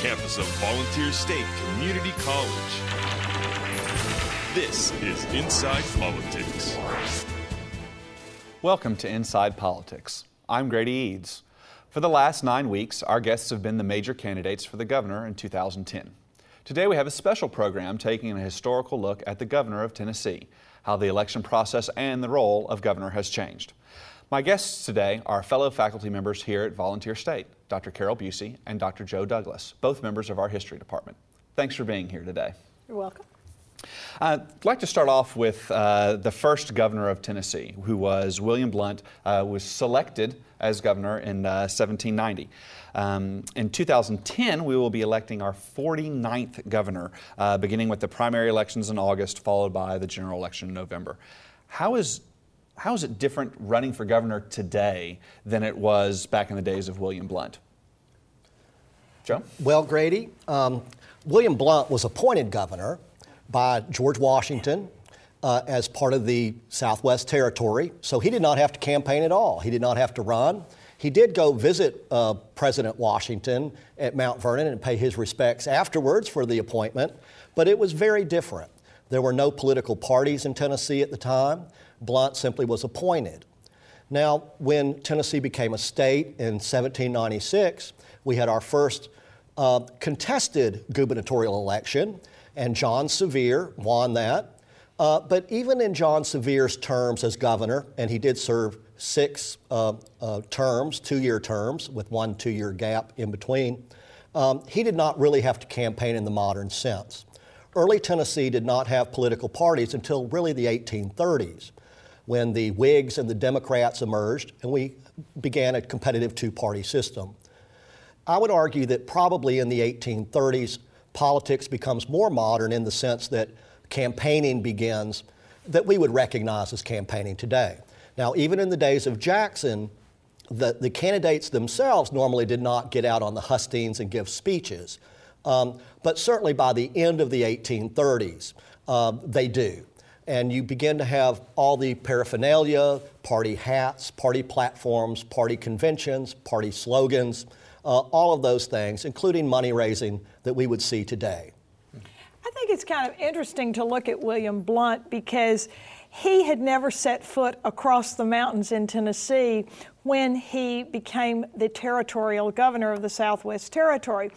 campus of Volunteer State Community College. This is Inside Politics. Welcome to Inside Politics. I'm Grady Eades. For the last 9 weeks, our guests have been the major candidates for the governor in 2010. Today we have a special program taking a historical look at the governor of Tennessee, how the election process and the role of governor has changed. My guests today are fellow faculty members here at Volunteer State, Dr. Carole Bucy and Dr. Joe Douglas, both members of our history department. Thanks for being here today. You're welcome. I'd like to start off with the first governor of Tennessee, who was William Blount, was selected as governor in 1790. In 2010, we will be electing our 49th governor, beginning with the primary elections in August, followed by the general election in November. How is it different running for governor today than it was back in the days of William Blount? Joe? Well, Grady, William Blount was appointed governor by George Washington as part of the Southwest Territory, so he did not have to campaign at all. He did not have to run. He did go visit President Washington at Mount Vernon and pay his respects afterwards for the appointment, but it was very different. There were no political parties in Tennessee at the time. Blount simply was appointed. Now, when Tennessee became a state in 1796, we had our first contested gubernatorial election, and John Sevier won that. But even in John Sevier's terms as governor, and he did serve 6 terms, 2-year terms, with 1 2-year gap in between, he did not really have to campaign in the modern sense. Early Tennessee did not have political parties until really the 1830s, when the Whigs and the Democrats emerged, and we began a competitive 2-party system. I would argue that probably in the 1830s, politics becomes more modern in the sense that campaigning begins that we would recognize as campaigning today. Now, even in the days of Jackson, the candidates themselves normally did not get out on the hustings and give speeches. But certainly by the end of the 1830s, they do. And you begin to have all the paraphernalia, party hats, party platforms, party conventions, party slogans, all of those things, including money raising that we would see today. I think it's kind of interesting to look at William Blount because he had never set foot across the mountains in Tennessee when he became the territorial governor of the Southwest Territory.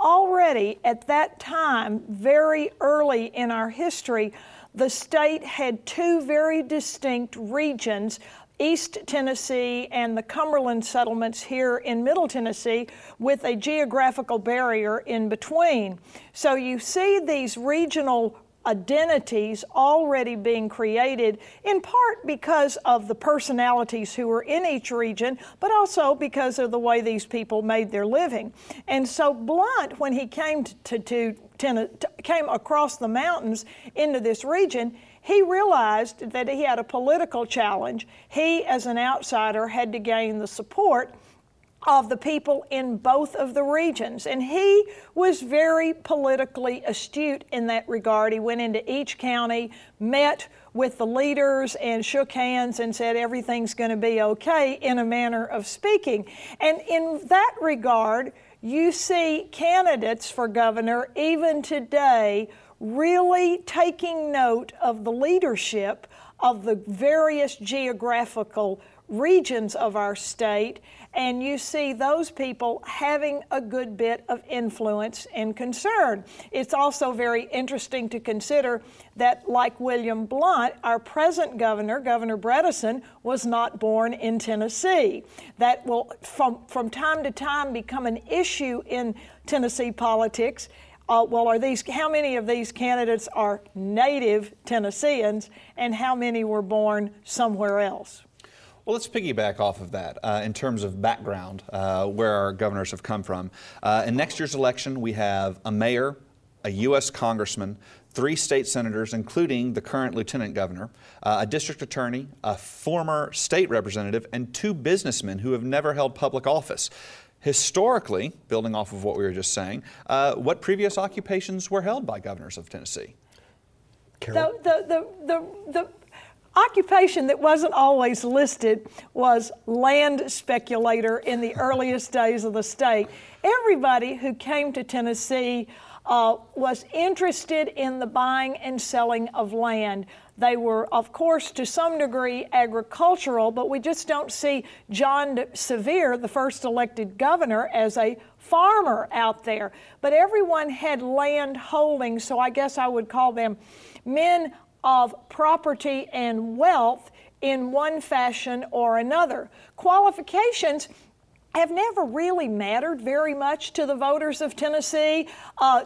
Already at that time, very early in our history, the state had 2 very distinct regions, East Tennessee and the Cumberland settlements here in Middle Tennessee, with a geographical barrier in between. So you see these regional identities already being created, in part because of the personalities who were in each region, but also because of the way these people made their living. And so Blount, when he came came across the mountains into this region, he realized that he had a political challenge. He, as an outsider, had to gain the support of the people in both of the regions. And he was very politically astute in that regard. He went into each county, met with the leaders and shook hands and said everything's going to be okay, in a manner of speaking. And in that regard, you see candidates for governor even today really taking note of the leadership of the various geographical regions of our state, and you see those people having a good bit of influence and concern. It's also very interesting to consider that, like William Blount, our present governor, Governor Bredesen, was not born in Tennessee. That will, from time to time, become an issue in Tennessee politics. How many of these candidates are native Tennesseans, and how many were born somewhere else? Well, let's piggyback off of that in terms of background, where our governors have come from. In next year's election, we have a mayor, a U.S. congressman, 3 state senators, including the current lieutenant governor, a district attorney, a former state representative, and 2 businessmen who have never held public office. Historically, building off of what we were just saying, what previous occupations were held by governors of Tennessee? Carole? occupation that wasn't always listed was land speculator in the earliest days of the state. Everybody who came to Tennessee was interested in the buying and selling of land. They were, of course, to some degree agricultural, but we just don't see John Sevier, the first elected governor, as a farmer out there. But everyone had land holdings, so I guess I would call them men of property and wealth in one fashion or another. Qualifications have never really mattered very much to the voters of Tennessee.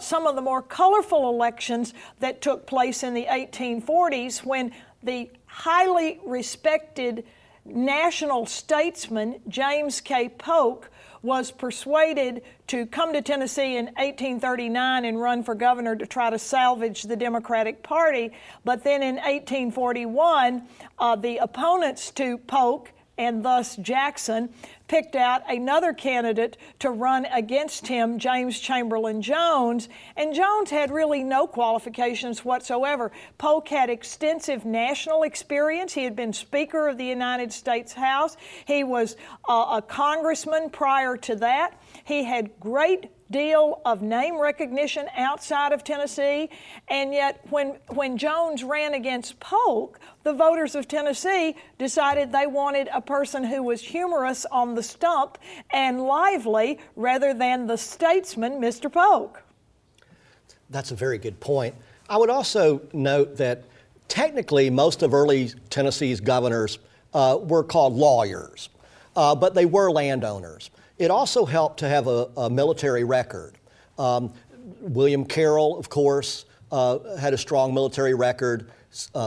Some of the more colorful elections that took place in the 1840s, when the highly respected national statesman James K. Polk was persuaded to come to Tennessee in 1839 and run for governor to try to salvage the Democratic Party. But then in 1841, the opponents to Polk, and thus Jackson, picked out another candidate to run against him, James Chamberlain Jones, and Jones had really no qualifications whatsoever. Polk had extensive national experience. He had been Speaker of the United States House. He was a congressman prior to that. He had great deal of name recognition outside of Tennessee, and yet when Jones ran against Polk, the voters of Tennessee decided they wanted a person who was humorous on the stump and lively rather than the statesman, Mr. Polk. That's a very good point. I would also note that technically most of early Tennessee's governors were called lawyers, but they were landowners. It also helped to have a military record. William Carroll, of course, had a strong military record.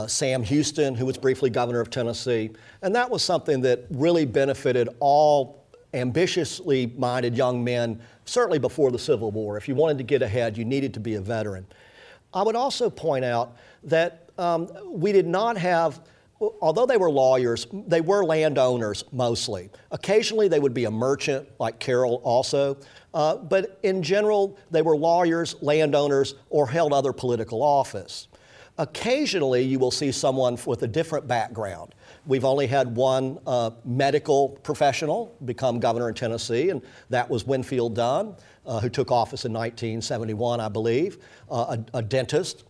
Sam Houston, who was briefly governor of Tennessee. And that was something that really benefited all ambitiously minded young men, certainly before the Civil War. If you wanted to get ahead, you needed to be a veteran. I would also point out that we did not have, although they were lawyers, they were landowners mostly. Occasionally they would be a merchant, like Carroll also, but in general they were lawyers, landowners, or held other political office. Occasionally you will see someone with a different background. We've only had one medical professional become governor in Tennessee, and that was Winfield Dunn, who took office in 1971, I believe, a dentist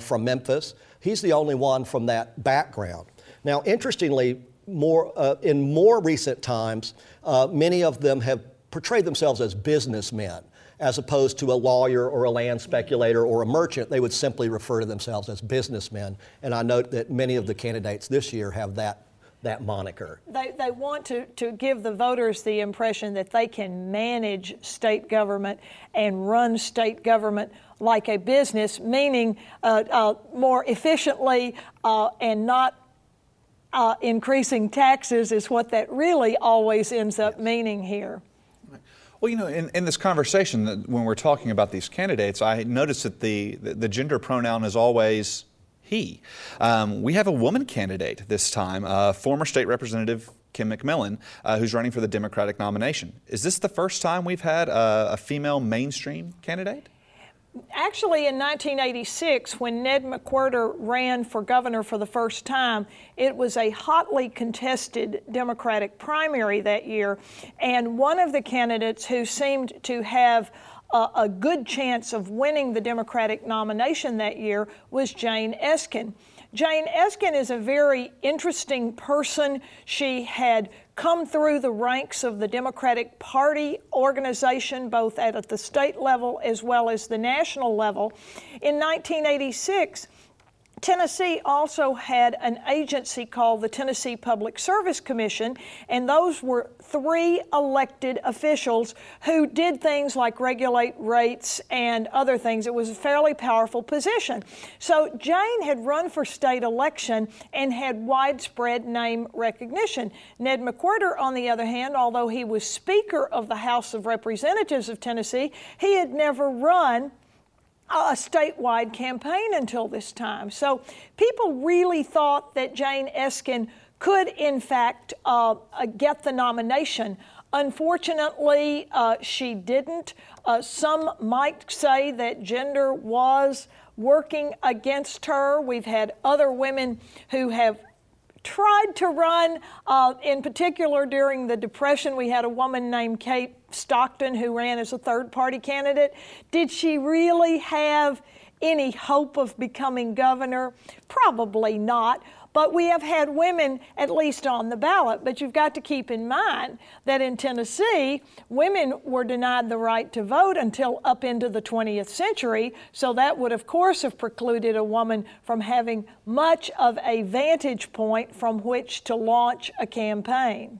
from Memphis. He's the only one from that background. Now, interestingly, in more recent times, many of them have portrayed themselves as businessmen, as opposed to a lawyer or a land speculator or a merchant. They would simply refer to themselves as businessmen. And I note that many of the candidates this year have that moniker. They want to give the voters the impression that they can manage state government and run state government like a business, meaning more efficiently and not increasing taxes is what that really always ends up meaning here. Well, you know, in this conversation, when we're talking about these candidates, I noticed that the gender pronoun is always he. We have a woman candidate this time, former state representative Kim McMillan, who's running for the Democratic nomination. Is this the first time we've had a female mainstream candidate? Actually, in 1986, when Ned McWhirter ran for governor for the first time, it was a hotly contested Democratic primary that year, and one of the candidates who seemed to have a good chance of winning the Democratic nomination that year was Jane Esken. Jane Esken is a very interesting person. She had come through the ranks of the Democratic Party organization, both at the state level as well as the national level. In 1986, Tennessee also had an agency called the Tennessee Public Service Commission, and those were 3 elected officials who did things like regulate rates and other things. It was a fairly powerful position. So Jane had run for state election and had widespread name recognition. Ned McWhirter, on the other hand, although he was Speaker of the House of Representatives of Tennessee, he had never run a statewide campaign until this time. So people really thought that Jane Esken could, in fact, get the nomination. Unfortunately, she didn't. Some might say that gender was working against her. We've had other women who have tried to run, in particular during the Depression. We had a woman named Kate Stockton who ran as a third-party candidate. Did she really have any hope of becoming governor? Probably not. But we have had women at least on the ballot. But you've got to keep in mind that in Tennessee, women were denied the right to vote until up into the 20th century. So that would, of course, have precluded a woman from having much of a vantage point from which to launch a campaign.